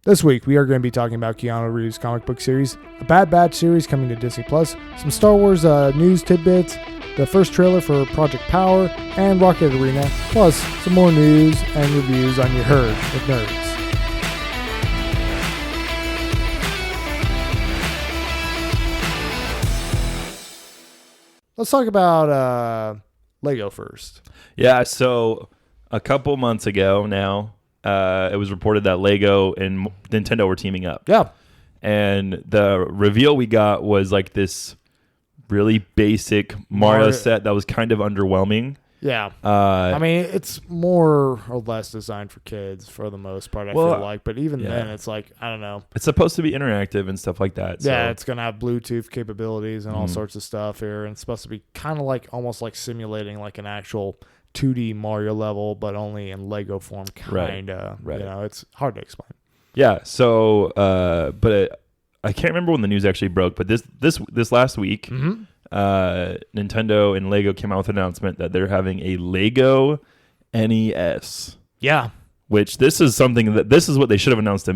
This week, we are going to be talking about Keanu Reeves' comic book series, a Bad Batch series coming to Disney+, some Star Wars news tidbits, the first trailer for Project Power, and Rocket Arena, plus some more news and reviews on your herd of nerds. Let's talk about Lego first. Yeah, so a couple months ago now, it was reported that Lego and Nintendo were teaming up. Yeah. And the reveal we got was like this really basic Mario set that was kind of underwhelming. Yeah. I mean, it's more or less designed for kids for the most part, I feel like. But even then, it's like, I don't know. It's supposed to be interactive and stuff like that. Yeah, so. it's going to have Bluetooth capabilities and all sorts of stuff here. And it's supposed to be kind of like almost like simulating like an actual 2D Mario level, but only in Lego form, kind of. Right. You know, it's hard to explain. Yeah, so, but I can't remember when the news actually broke, but this last week, Nintendo and Lego came out with an announcement that they're having a Lego NES. Yeah. Which this is what they should have announced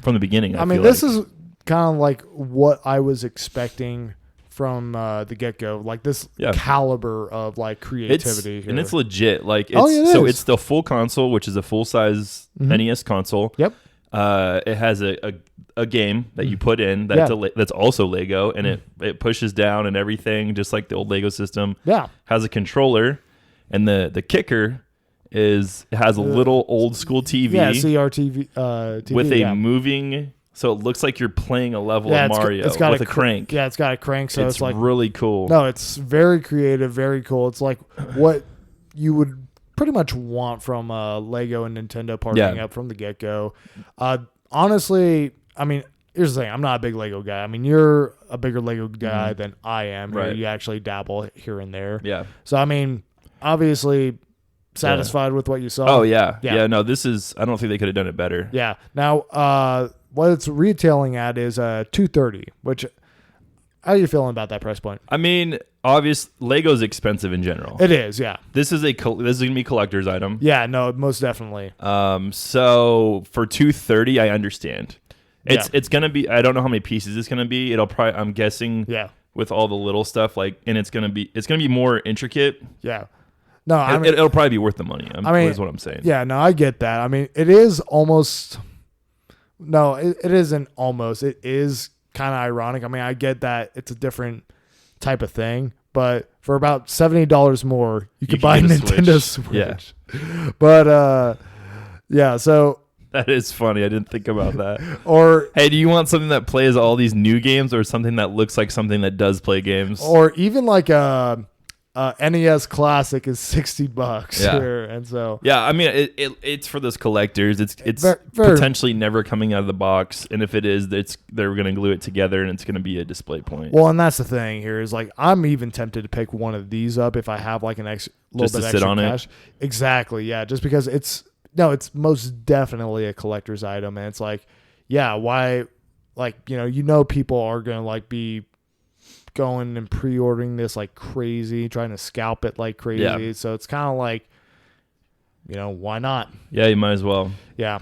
from the beginning. I mean, this is kind of like what I was expecting from the get-go, like this caliber of like creativity here. And it's legit. Like, it's the full console, which is a full-size NES console. Yep. It has a game that you put in that's also Lego, and it pushes down and everything, just like the old Lego system. Yeah. Has a controller, and the kicker is it has a little old school TV. Yeah, CRTV TV, with a moving. So it looks like you're playing a level of Mario with a crank. Yeah, it's got a crank, so it's like really cool. No, it's very creative, very cool. It's like what you would pretty much want from Lego and Nintendo partnering up from the get-go. Honestly, I mean, here's the thing. I'm not a big Lego guy. I mean, you're a bigger Lego guy than I am. Right. You actually dabble here and there. Yeah. So, I mean, obviously satisfied with what you saw. Oh, yeah. Yeah, no, I don't think they could have done it better. Yeah. Now, what it's retailing at is $230, which, how are you feeling about that price point? I mean, Lego's expensive in general. It is, yeah. This is gonna be a collector's item. Yeah, no, most definitely. So for $230, I understand. It's gonna be. I don't know how many pieces it's gonna be. It'll probably. I'm guessing. Yeah. With all the little stuff, and it's gonna be more intricate. Yeah. No, I mean, it'll probably be worth the money. Is what I'm saying. Yeah, no, I get that. I mean, it is almost. No, it isn't almost. It is kind of ironic. I mean, I get that it's a different type of thing, but for about $70 more, you can buy a Nintendo Switch. Yeah. But yeah, so that is funny. I didn't think about that. Or hey, do you want something that plays all these new games, or something that looks like something that does play games? Or even like a NES Classic is $60 here, and so I mean it's for those collectors. It's potentially never coming out of the box, and if it is, they're going to glue it together, and it's going to be a display point. Well, and that's the thing here is like I'm even tempted to pick one of these up if I have like an little bit extra cash. Exactly, yeah, just because it's most definitely a collector's item, and it's like, yeah, why, like people are going to like be going and pre-ordering this like crazy, trying to scalp it like crazy. Yeah. So it's kind of like, why not? Yeah, you might as well. Yeah.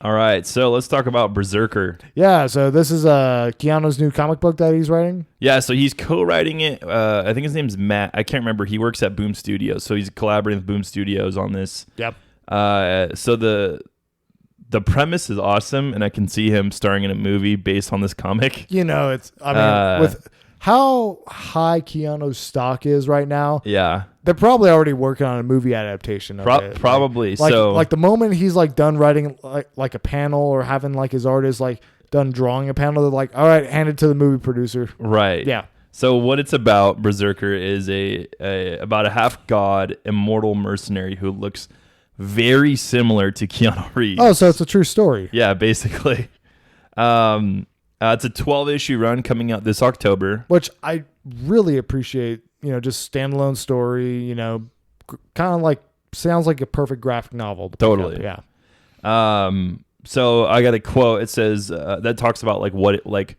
All right, so let's talk about BRZRKR. Yeah, so this is Keanu's new comic book that he's writing. Yeah, so he's co-writing it. I think his name's Matt. I can't remember. He works at Boom Studios, so he's collaborating with Boom Studios on this. Yep. So the premise is awesome, and I can see him starring in a movie based on this comic. With how high Keanu's stock is right now. Yeah. They're probably already working on a movie adaptation of it. Probably. Like the moment he's like done writing like a panel, or having like his artist like done drawing a panel, they're like, all right, hand it to the movie producer. Right. Yeah. So what it's about, BRZRKR, is about a half-god immortal mercenary who looks very similar to Keanu Reeves. Oh, so it's a true story. Yeah, basically. It's a 12-issue run coming out this October. Which I really appreciate, just standalone story, kind of like, sounds like a perfect graphic novel. Totally. Yeah. So I got a quote. It says, that talks about like what it, like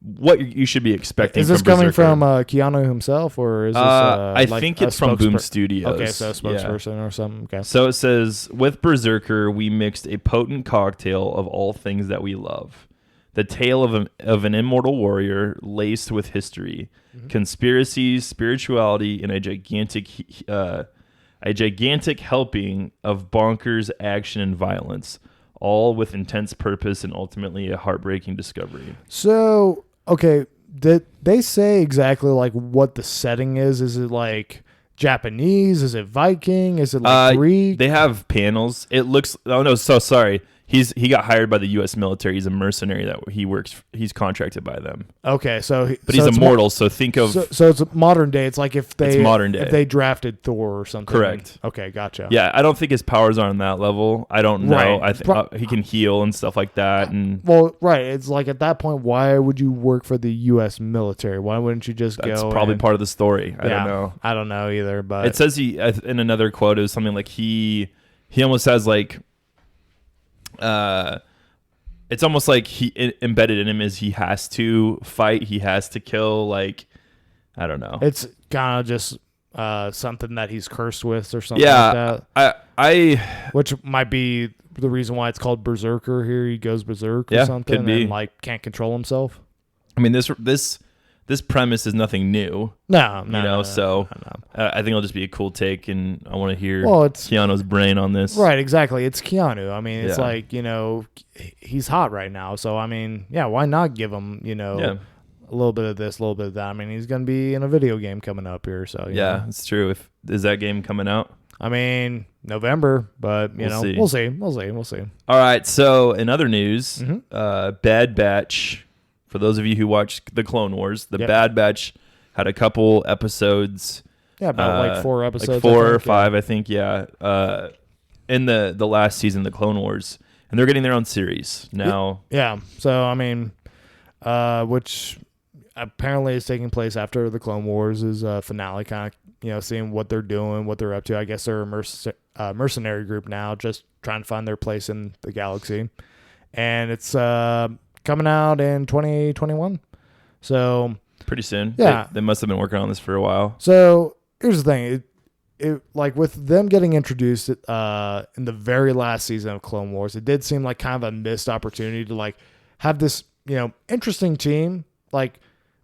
what you should be expecting. Is this from coming from BRZRKR. Keanu himself, or is this? I think it's from Boom Studios. Okay, so a spokesperson or something. Okay. So it says, with BRZRKR, we mixed a potent cocktail of all things that we love. The tale of an immortal warrior laced with history, conspiracies, spirituality, and a gigantic helping of bonkers action and violence, all with intense purpose and ultimately a heartbreaking discovery. So, okay, did they say exactly like what the setting is? Is it like Japanese? Is it Viking? Is it like Greek? They have panels. It looks. Oh no, so sorry. He got hired by the U.S. military. He's a mercenary that he's contracted by them. Okay, but he's immortal. So think of so it's modern day. It's like if modern day. If they drafted Thor or something. Correct. Okay, gotcha. Yeah, I don't think his powers are on that level. I don't know. Right. I think he can heal and stuff like that. And well, right. It's like at that point, why would you work for the U.S. military? Why wouldn't you just go? That's probably part of the story. I don't know. I don't know either. But it says in another quote, it was something like he almost has like. It's almost like he embedded in him is he has to fight, he has to kill. Like, I don't know. It's kind of just something that he's cursed with or something like that. Which might be the reason why it's called BRZRKR here. He goes berserk or something, could be. And like can't control himself. I mean, this premise is nothing new. No. So I think it'll just be a cool take, and I want to hear Keanu's brain on this. Right, exactly. It's Keanu. I mean, it's like, he's hot right now. So, I mean, why not give him, a little bit of this, a little bit of that. I mean, he's going to be in a video game coming up here. So, yeah, it's true. Is that game coming out? I mean, November, but, we'll see. All right, so in other news, Bad Batch... For those of you who watched the Clone Wars, the Bad Batch had a couple episodes. Yeah, about like 4 episodes. Like 4 or 5, I think, in the last season of the Clone Wars. And they're getting their own series now. Yeah. So, I mean, which apparently is taking place after the Clone Wars is a finale, kind of, seeing what they're doing, what they're up to. I guess they're a mercenary group now, just trying to find their place in the galaxy. And it's... coming out in 2021. So pretty soon. Yeah. They must have been working on this for a while. So here's the thing. It like with them getting introduced in the very last season of Clone Wars, it did seem like kind of a missed opportunity to like have this, interesting team like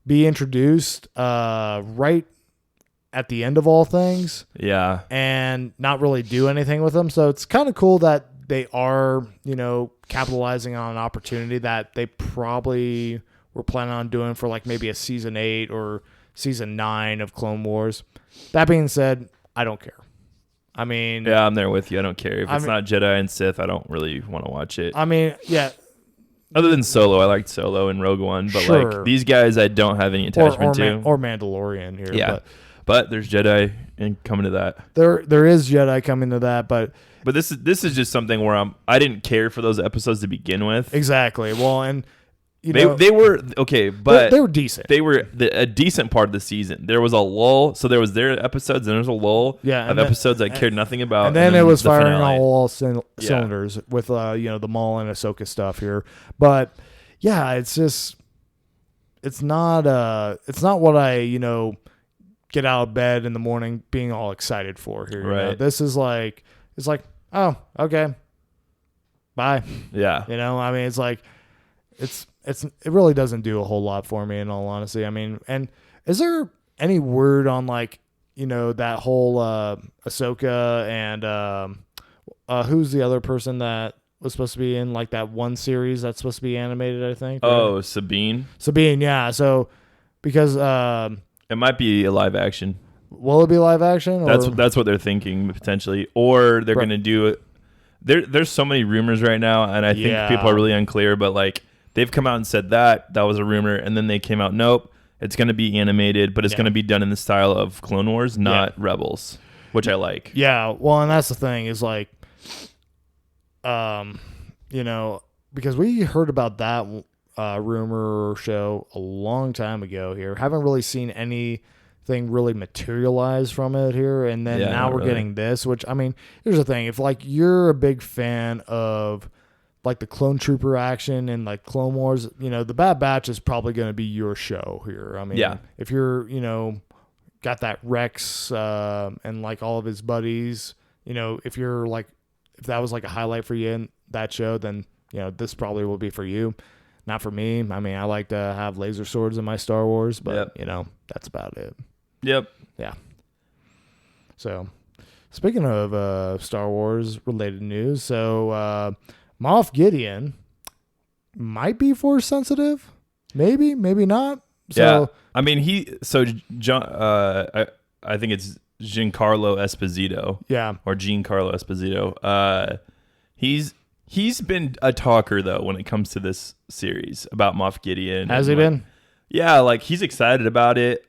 be introduced right at the end of all things. Yeah. And not really do anything with them. So it's kind of cool that they are, capitalizing on an opportunity that they probably were planning on doing for like maybe a season 8 or season 9 of Clone Wars. That being said, I don't care. I mean, yeah, I'm there with you. I don't care if it's not Jedi and Sith. I don't really want to watch it. I mean, yeah. Other than Solo, I liked Solo and Rogue One, but like these guys, I don't have any attachment to. Or Mandalorian here. Yeah, but there's Jedi and coming to that. There is Jedi coming to that, but this is just something where I didn't care for those episodes to begin with. Exactly. Well, and they were okay, but they were decent. They were a decent part of the season. There was a lull, so there was their episodes, and there was a lull of episodes I cared nothing about. And then it was firing on all cylinders with the Maul and Ahsoka stuff here. But yeah, it's just it's not what I get out of bed in the morning being all excited for here. Right. This is like it's like, oh, okay, bye. Yeah. I mean, it's like it really doesn't do a whole lot for me in all honesty. I mean, and is there any word on like, that whole Ahsoka and who's the other person that was supposed to be in like that one series that's supposed to be animated, I think? Right? Oh, Sabine, yeah. So because it might be a live action. Will it be live action? Or? That's what they're thinking potentially, or they're going to do it. There's so many rumors right now, and I think people are really unclear. But like they've come out and said that was a rumor, and then they came out, nope, it's going to be animated, but it's going to be done in the style of Clone Wars, not Rebels, which I like. Yeah, well, and that's the thing is like, because we heard about that rumor or show a long time ago here, haven't really seen anything really materialize from it here, and then now we're getting this, which I mean, here's the thing: if like you're a big fan of like the Clone Trooper action and like Clone Wars, the Bad Batch is probably going to be your show here. I mean, if you're, got that Rex and like all of his buddies, if you're like, if that was like a highlight for you in that show, then, this probably will be for you. Not for me. I mean, I like to have laser swords in my Star Wars, but, that's about it. Yep. Yeah. So, speaking of Star Wars related news, so Moff Gideon might be force sensitive, maybe not. So, yeah, I mean John. I think it's Giancarlo Esposito. Yeah, or Giancarlo Esposito. He's been a talker though when it comes to this series about Moff Gideon. Has he been? Yeah, like he's excited about it.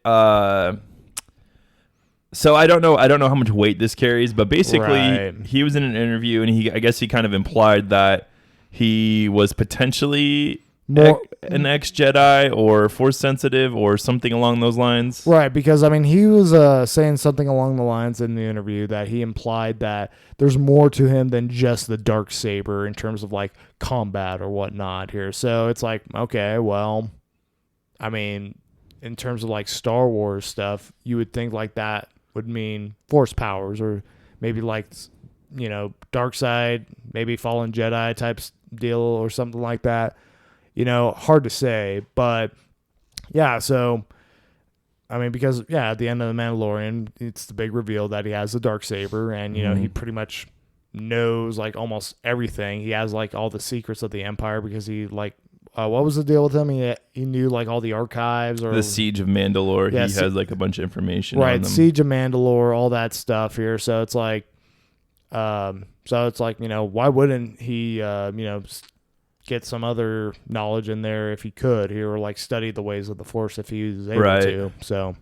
So I don't know how much weight this carries, but basically he was in an interview and I guess he kind of implied that he was potentially an ex-Jedi or force sensitive or something along those lines. Right, because I mean he was saying something along the lines in the interview that he implied that there's more to him than just the dark saber in terms of like combat or whatnot here. So it's like, okay, well, I mean, in terms of like Star Wars stuff, you would think like that would mean force powers or maybe like, dark side, maybe fallen Jedi type deal or something like that. Hard to say, but yeah, so I mean, because at the end of The Mandalorian, it's the big reveal that he has the Darksaber, and he pretty much knows like almost everything. He has like all the secrets of the Empire because he like what was the deal with him? He knew like all the archives or the Siege of Mandalore. He has like a bunch of information. Right, on them. Siege of Mandalore, all that stuff here. So it's like, why wouldn't he get some other knowledge in there if he could here, or like study the ways of the Force if he was able to. So,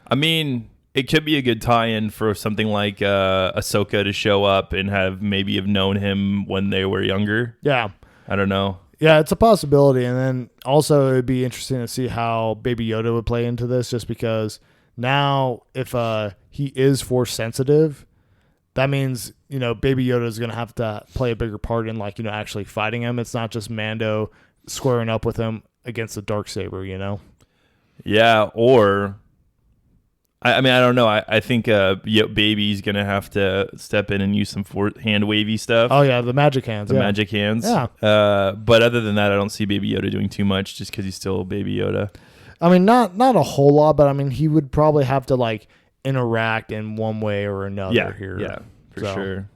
I mean, it could be a good tie-in for something like Ahsoka to show up and have known him when they were younger. Yeah, I don't know. Yeah, it's a possibility, and then also it'd be interesting to see how Baby Yoda would play into this, just because now if he is Force sensitive, that means, Baby Yoda is going to have to play a bigger part in, like, actually fighting him. It's not just Mando squaring up with him against the Darksaber, Yeah, or, I mean, I don't know. I think Baby's going to have to step in and use some hand wavy stuff. Oh, yeah, the magic hands. Magic hands. Yeah. But other than that, I don't see Baby Yoda doing too much just because he's still Baby Yoda. I mean, not a whole lot, but, I mean, he would probably have to, like, interact in one way or another here. Yeah, for sure.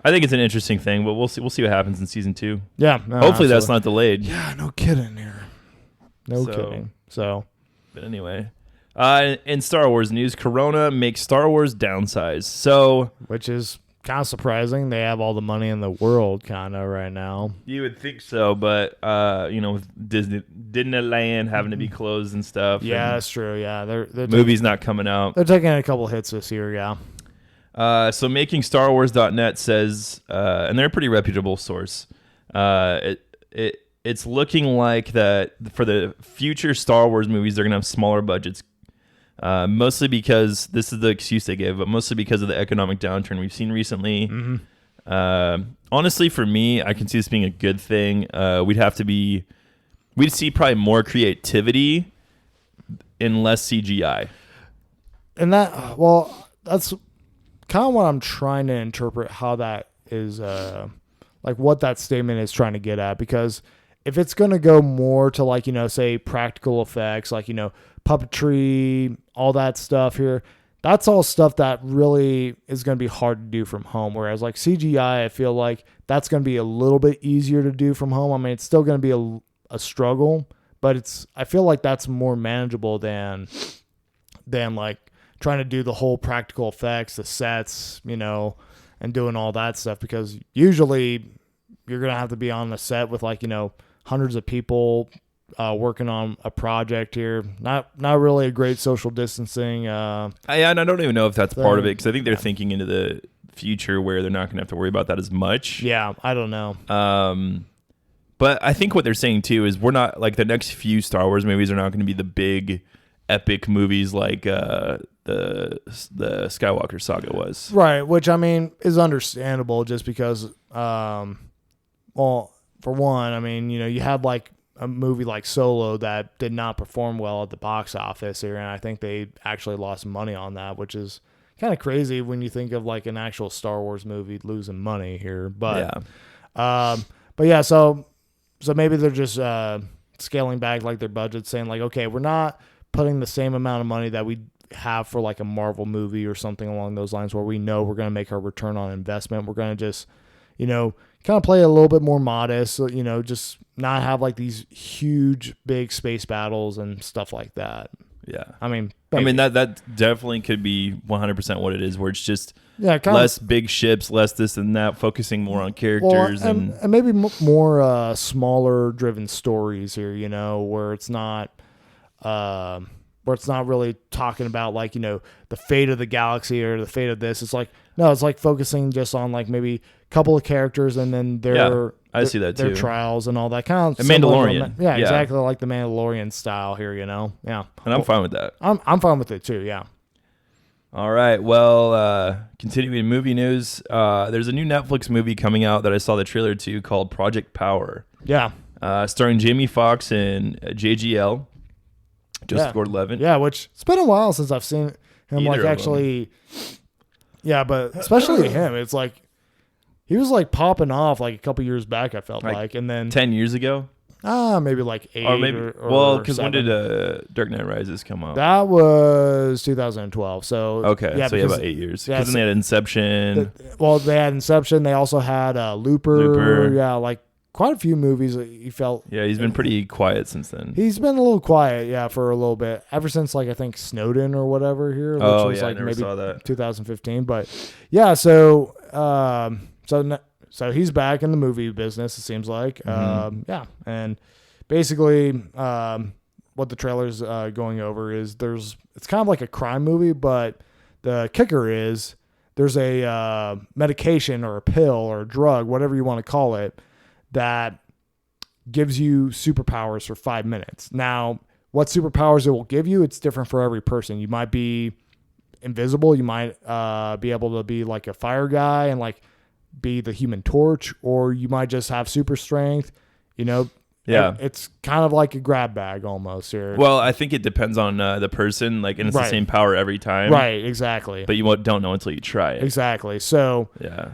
I think it's an interesting thing, but we'll see what happens in season 2. Yeah. No, hopefully that's not delayed. Yeah, no kidding here. No kidding. So, but anyway, in Star Wars news, Corona makes Star Wars downsize. So, which is kind of surprising. They have all the money in the world kind of right now. You would think so, but with Disneyland having to be closed and stuff. Yeah, that's true. Yeah, they're movies not coming out. They're taking a couple hits this year. Yeah. So MakingStarWars.net says, and they're a pretty reputable source. It's looking like that for the future Star Wars movies, they're gonna have smaller budgets. Mostly because this is the excuse they give, but mostly because of the economic downturn we've seen recently. Mm-hmm. Honestly, for me, I can see this being a good thing. We'd see probably more creativity and less CGI. And that's kind of what I'm trying to interpret how that is, like what that statement is trying to get at. Because if it's going to go more to like, say practical effects, like, puppetry, all that stuff here, that's all stuff that really is going to be hard to do from home. Whereas like CGI, I feel like that's going to be a little bit easier to do from home. I mean, it's still going to be a struggle, but I feel like that's more manageable than like trying to do the whole practical effects, the sets, and doing all that stuff, because usually you're going to have to be on the set with like, hundreds of people working on a project here. Not really a great social distancing. And I don't even know if that's part of it, because I think they're thinking into the future where they're not going to have to worry about that as much. Yeah, I don't know. But I think what they're saying too is we're not like the next few Star Wars movies are not going to be the big epic movies like the Skywalker saga was. Right, which I mean is understandable just because for one, I mean, you had like a movie like Solo that did not perform well at the box office here, and I think they actually lost money on that, which is kind of crazy when you think of like an actual Star Wars movie losing money here. But yeah, so maybe they're just scaling back like their budget, saying like, okay, we're not putting the same amount of money that we have for like a Marvel movie or something along those lines, where we know we're going to make our return on investment. We're going to just, kind of play a little bit more modest, just not have like these huge, big space battles and stuff like that. Yeah. I mean, that definitely could be 100% what it is, where it's just less big ships, less this and that, focusing more on characters and maybe more smaller driven stories here, where it's not really talking about like, the fate of the galaxy or the fate of this. It's like, no, it's like focusing just on like maybe a couple of characters and then I see that their trials and all that kind of. A Mandalorian. Yeah, exactly like the Mandalorian style here, Yeah. And I'm fine with that. I'm fine with it too, yeah. All right. Well, continuing movie news, there's a new Netflix movie coming out that I saw the trailer to called Project Power. Yeah. Starring Jamie Foxx and JGL. Joseph Gordon-Levitt. Yeah, which it's been a while since I've seen him like actually. Yeah, but especially him, it's like he was like popping off like a couple years back. I felt like, and then 10 years ago. Maybe like 8 or maybe. Because when did Dark Knight Rises come out? That was 2012. So okay, so about 8 years. Because then they had Inception. They had Inception. They also had Looper. Yeah, like. Quite a few movies he felt. Yeah, he's been pretty quiet since then. He's been a little quiet, for a little bit. Ever since, like, I think Snowden or whatever here. Which was, like, I never maybe saw that. 2015. But, yeah, so he's back in the movie business, it seems like. Mm-hmm. And basically what the trailer's going over is it's kind of like a crime movie, but the kicker is there's a medication or a pill or a drug, whatever you want to call it, that gives you superpowers for 5 minutes. Now, what superpowers it will give you, it's different for every person. You might be invisible. You might be able to be like a fire guy and like be the Human Torch, or you might just have super strength. Yeah, it's kind of like a grab bag almost here. Well, I think it depends on the person, like, and it's the same power every time. Right, exactly. But you don't know until you try it. Exactly. So yeah.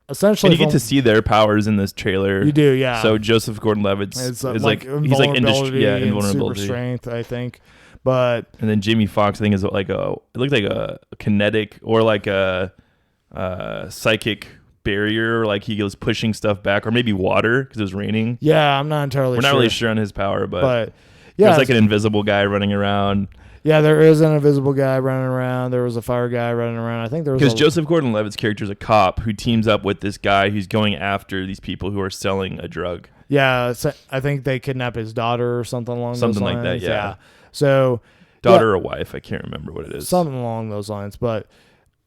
Essentially, and you get to see their powers in this trailer. You do, yeah. So Joseph Gordon-Levitt is like he's like invulnerability, super strength, I think. But and then Jamie Foxx, I think, is like it looked like a kinetic or like a psychic barrier, like he was pushing stuff back, or maybe water because it was raining. Yeah, I'm not entirely. We're not really sure on his power, but yeah, there's like an invisible guy running around. Yeah, there is an invisible guy running around. There was a fire guy running around. I think there was because Joseph Gordon-Levitt's character is a cop who teams up with this guy who's going after these people who are selling a drug. Yeah, so I think they kidnap his daughter or something along those lines. Something like that, yeah. So daughter or wife, I can't remember what it is. Something along those lines, but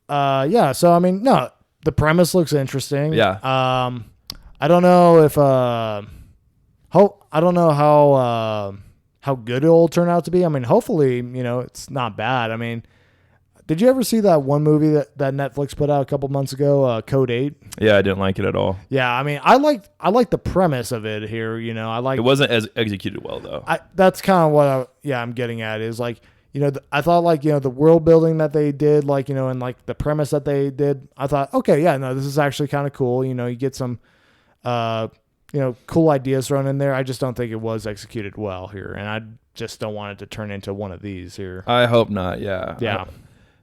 so I mean, no, the premise looks interesting. Yeah. I don't know if I don't know how good it'll turn out to be. I mean, hopefully, it's not bad. I mean, did you ever see that one movie that Netflix put out a couple months ago, Code 8? Yeah, I didn't like it at all. Yeah, I mean, I like the premise of it here. It wasn't as executed well though. That's kind of what I'm getting at is like, I thought like, the world building that they did, like, and like the premise that they did, I thought, okay, yeah, no, this is actually kind of cool. You get some, cool ideas thrown in there. I just don't think it was executed well here, and I just don't want it to turn into one of these here. I hope not. Yeah. Yeah.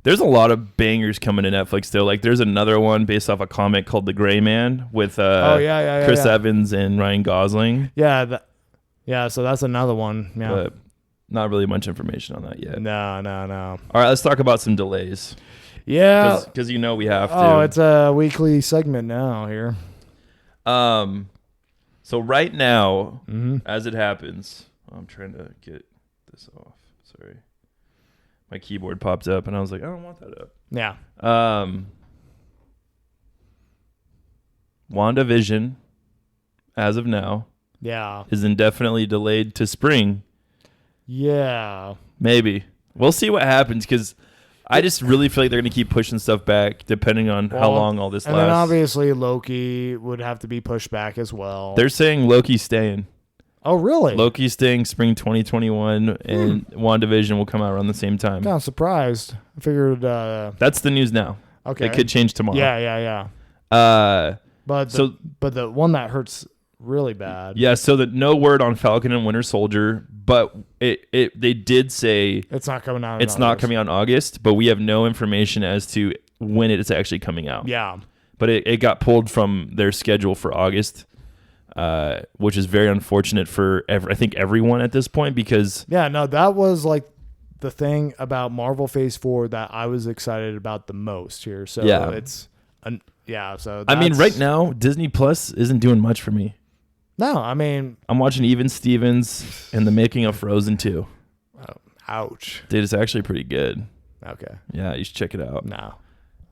There's a lot of bangers coming to Netflix though. Like there's another one based off a comic called The Gray Man with Chris Evans and Ryan Gosling. Yeah. So that's another one. Yeah. But not really much information on that yet. No. All right, let's talk about some delays. Yeah. Because we have to. Oh, it's a weekly segment now here. So right now, as it happens, I'm trying to get this off. Sorry. My keyboard popped up, and I was like, I don't want that up. Yeah. WandaVision, as of now, is indefinitely delayed to spring. Yeah. Maybe. We'll see what happens, because I just really feel like they're going to keep pushing stuff back depending on how long all this lasts. And then obviously Loki would have to be pushed back as well. They're saying Loki's staying. Oh, really? Loki's staying spring 2021, and WandaVision will come out around the same time. Kind of surprised. I figured... That's the news now. Okay. It could change tomorrow. Yeah. But the one that hurts really bad. Yeah, so no word on Falcon and Winter Soldier, but they did say... It's not coming out in August, but we have no information as to when it's actually coming out. Yeah. But it got pulled from their schedule for August. Which is very unfortunate for I think everyone at this point because that was like the thing about Marvel Phase 4 that I was excited about the most here. So I mean, right now Disney Plus isn't doing much for me. No, I mean, I'm watching Even Stevens and the making of Frozen 2. Oh, ouch. Dude, it's actually pretty good. Okay. Yeah, you should check it out. No.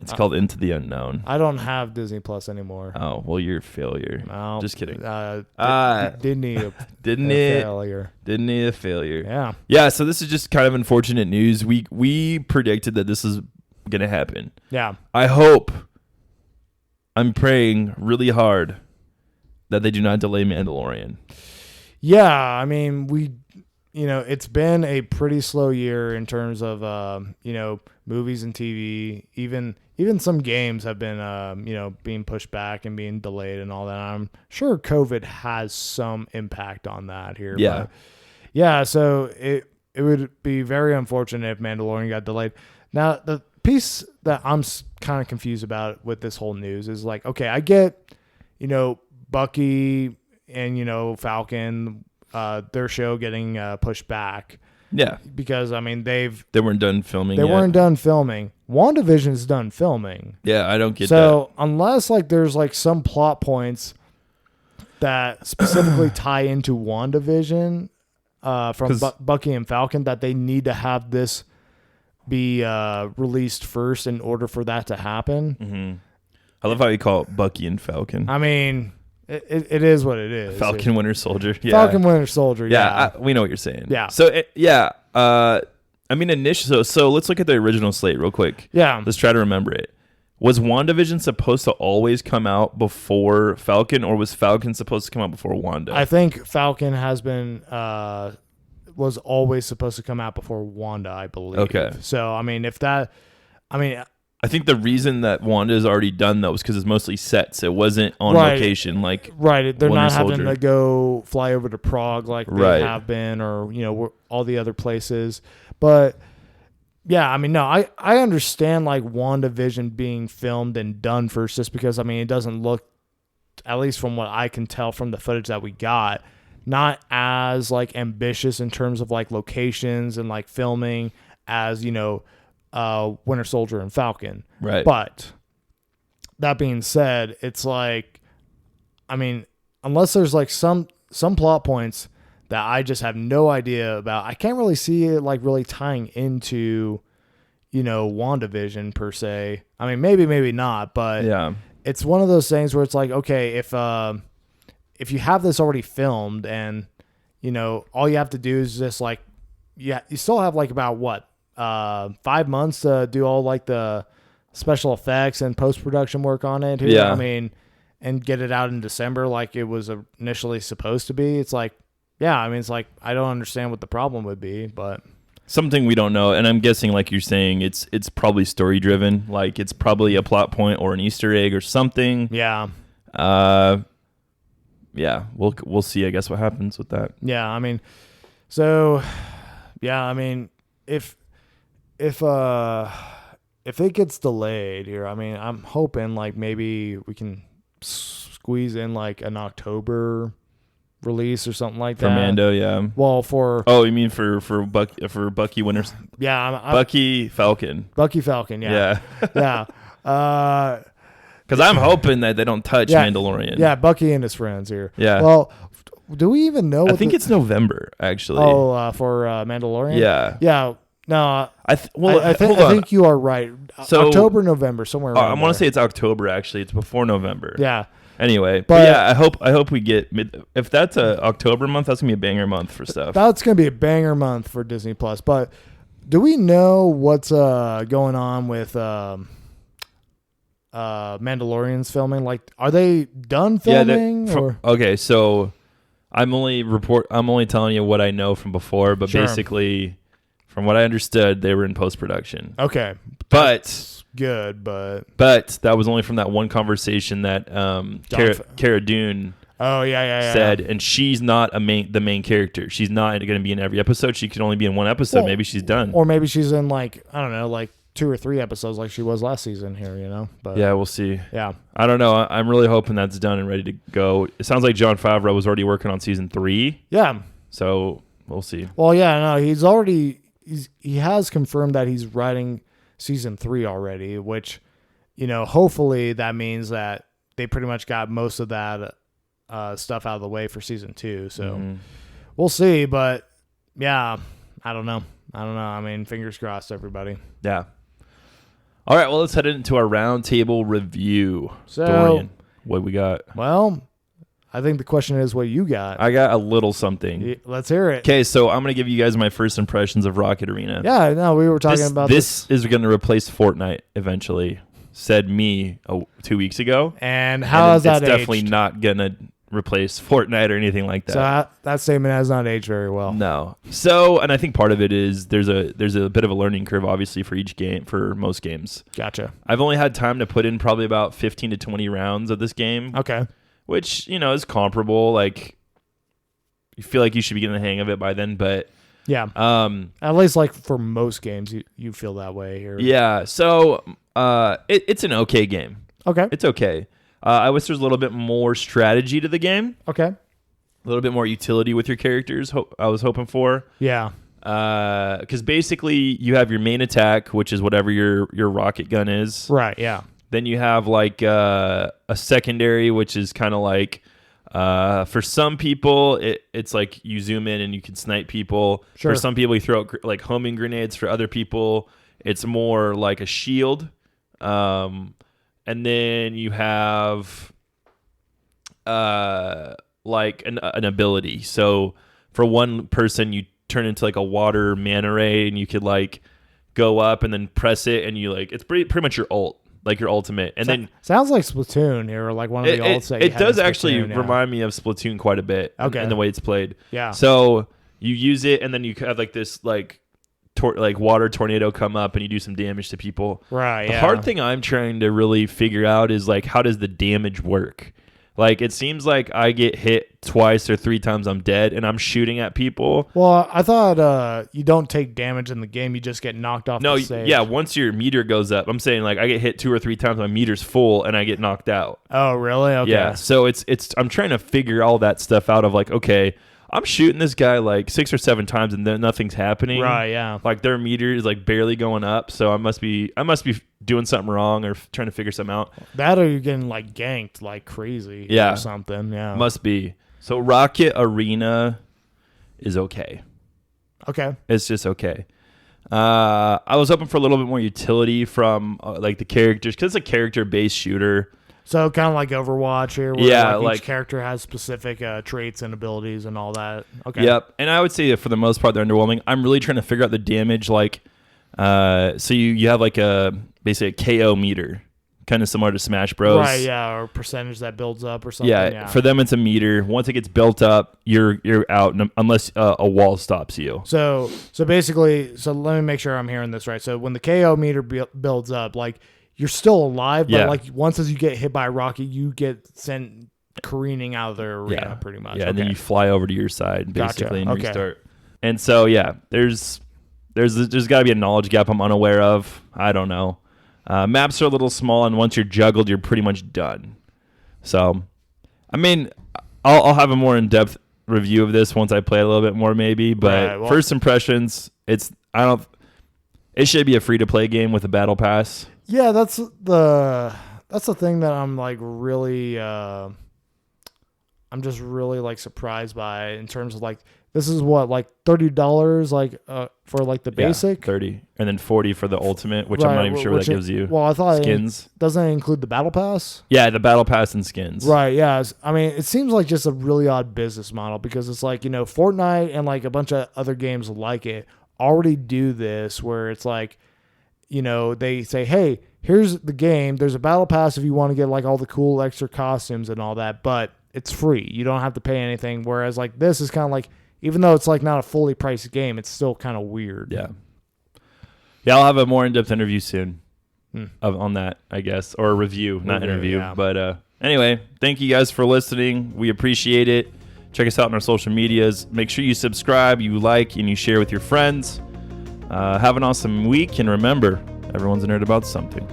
It's called Into the Unknown. I don't have Disney Plus anymore. Oh, well, you're a failure. No. Just kidding. Disney failure. Disney a failure. Yeah. Yeah, so this is just kind of unfortunate news. We predicted that this is going to happen. Yeah. I'm praying really hard that they do not delay Mandalorian. Yeah, I mean, it's been a pretty slow year in terms of, movies and TV. Even some games have been, being pushed back and being delayed and all that. I'm sure COVID has some impact on that here. Yeah. But yeah, so it would be very unfortunate if Mandalorian got delayed. Now, the piece that I'm kind of confused about with this whole news is like, okay, I get, Bucky and, Falcon, their show getting pushed back. Yeah. Because, I mean, they weren't done filming They weren't done filming. WandaVision's done filming. Yeah, I don't get that. So, unless, there's, some plot points that specifically tie into WandaVision from Bucky and Falcon that they need to have this be released first in order for that to happen. Mm-hmm. I love how you call it Bucky and Falcon. I mean... It is what it is. Falcon Winter Soldier. Yeah. Falcon Winter Soldier. Yeah. We know what you're saying. Yeah. So, I mean, initially, so let's look at the original slate real quick. Yeah. Let's try to remember it. Was WandaVision supposed to always come out before Falcon, or was Falcon supposed to come out before Wanda? I think Falcon has been, was always supposed to come out before Wanda, I believe. Okay. So, I mean, I think the reason that Wanda is already done, though, is because it's mostly sets. It wasn't on location. Right. They're Winter not Soldier. having to go fly over to Prague like they have been or, all the other places. But, yeah, I mean, no, I understand, WandaVision being filmed and done first just because, I mean, it doesn't look, at least from what I can tell from the footage that we got, not as, ambitious in terms of, locations and, filming as, Winter Soldier and Falcon. Right. But that being said, it's I mean, unless there's some plot points that I just have no idea about, I can't really see it really tying into, WandaVision per se. I mean, maybe not, but yeah, it's one of those things where it's okay, if you have this already filmed and, all you have to do is just you still have about what? 5 months to do all the special effects and post-production work on it. Yeah. I mean, and get it out in December like it was initially supposed to be. It's I don't understand what the problem would be, but something we don't know. And I'm guessing, like you're saying, it's probably story driven. It's probably a plot point or an Easter egg or something. Yeah. Yeah, we'll see, I guess, what happens with that. Yeah. I mean, so yeah, I mean, if it gets delayed here, I mean, I'm hoping maybe we can squeeze in an October release or something like that. For Mando, yeah. Well, you mean for Bucky Winters? Yeah, Bucky Falcon. Bucky Falcon, yeah. Yeah. Yeah. Because I'm hoping that they don't touch Mandalorian. Yeah, Bucky and his friends here. Yeah. Well, do we even know? I think it's November, actually. Oh, for Mandalorian? Yeah. Yeah. No, I think you are right. So, October, November, somewhere around I want to say it's October, actually. It's before November. Yeah. Anyway, but yeah, I hope we get if that's a October month, that's gonna be a banger month for stuff. That's gonna be a banger month for Disney Plus. But Do we know what's going on with Mandalorian's filming? Like, are they done filming? Okay, so I'm only telling you what I know from before, but basically, from what I understood, they were in post-production. Okay, but that's good, but that was only from that one conversation that Cara Dune. Oh yeah. Said, and she's not the main character. She's not going to be in every episode. She can only be in one episode. Well, maybe she's done, or maybe she's in like I don't know, like 2 or 3 episodes, like she was last season here. You know, but yeah, we'll see. Yeah, I don't know. I'm really hoping that's done and ready to go. It sounds like Jon Favreau was already working on season 3. Yeah, so we'll see. Well, yeah, no, he has confirmed that he's writing season 3 already, which, you know, hopefully that means that they pretty much got most of that stuff out of the way for season 2. So we'll see. But yeah, I don't know. I mean, fingers crossed, everybody. Yeah. All right. Well, let's head into our roundtable review. So, Dorian, what we got? Well, I think the question is what you got. I got a little something. Let's hear it. Okay, so I'm going to give you guys my first impressions of Rocket Arena. Yeah, no, we were talking about this. This is going to replace Fortnite eventually, said me 2 weeks ago. And how has that aged? It's definitely not going to replace Fortnite or anything like that. So that statement has not aged very well. No. So, and I think part of it is there's a bit of a learning curve, obviously, for each game, for most games. Gotcha. I've only had time to put in probably about 15 to 20 rounds of this game. Okay. Which, you know, is comparable. Like, you feel like you should be getting the hang of it by then, but yeah. At least like for most games, you feel that way here. Yeah. So, it's an okay game. Okay. It's okay. I wish there's a little bit more strategy to the game. Okay. A little bit more utility with your characters. I was hoping for. Yeah. Because basically you have your main attack, which is whatever your rocket gun is. Right. Yeah. Then you have like a secondary, which is kind of like for some people it's like you zoom in and you can snipe people. Sure. For some people you throw out like homing grenades. For other people it's more like a shield. And then you have like an ability. So for one person, you turn into like a water manta ray, and you could like go up and then press it, and you like it's pretty much your ult, like your ultimate. And then sounds like Splatoon here, like one of the ults that you it does actually remind me of Splatoon quite a bit. Okay. In the way it's played. Yeah. So you use it, and then you have like this like water tornado come up and you do some damage to people. Right. The hard thing I'm trying to really figure out is like, how does the damage work? Like, it seems like I get hit twice or 3 times, I'm dead, and I'm shooting at people. Well, I thought you don't take damage in the game; you just get knocked off. No, the stage. Yeah. Once your meter goes up, I'm saying like I get hit 2 or 3 times, my meter's full, and I get knocked out. Oh, really? Okay. Yeah. So it's I'm trying to figure all that stuff out of like, okay, I'm shooting this guy like 6 or 7 times and then nothing's happening. Right, yeah. Like their meter is like barely going up, so I must be doing something wrong or trying to figure something out. That or you're getting like ganked like crazy or something. Yeah. Must be. So Rocket Arena is okay. Okay. It's just okay. I was hoping for a little bit more utility from like the characters, because it's a character-based shooter. So kind of like Overwatch here, where each character has specific traits and abilities and all that. Okay. Yep. And I would say that for the most part, they're underwhelming. I'm really trying to figure out the damage. Like, so you have like basically a KO meter, kind of similar to Smash Bros. Right. Yeah. Or percentage that builds up or something. Yeah. For them, it's a meter. Once it gets built up, you're out unless a wall stops you. So basically, let me make sure I'm hearing this right. So when the KO meter builds up, like, you're still alive, but like once as you get hit by a rocket, you get sent careening out of the arena, pretty much. Yeah, and then you fly over to your side basically and restart. And so there's got to be a knowledge gap I'm unaware of. I don't know. Maps are a little small, and once you're juggled, you're pretty much done. So, I mean, I'll have a more in-depth review of this once I play a little bit more, maybe. But first impressions, it should be a free-to-play game with a battle pass. Yeah, that's the thing that I'm like really I'm just really like surprised by, in terms of like, this is what, like $30 like for like the basic? 30 and then 40 for the ultimate, which I'm not even sure what that gives you. Well, I thought skins. Doesn't it include the battle pass? Yeah, the battle pass and skins. Right, yeah. I mean, it seems like just a really odd business model, because it's like, you know, Fortnite and like a bunch of other games like it already do this where it's like, you know, they say, hey, here's the game. There's a battle pass if you want to get like all the cool extra costumes and all that, but it's free. You don't have to pay anything. Whereas like this is kind of like, even though it's like not a fully priced game, it's still kind of weird. Yeah. Yeah, I'll have a more in-depth interview soon on that, I guess, or a review, not interview. Yeah. But anyway, thank you guys for listening. We appreciate it. Check us out on our social medias. Make sure you subscribe, you like, and you share with your friends. Have an awesome week, and remember, everyone's a nerd about something.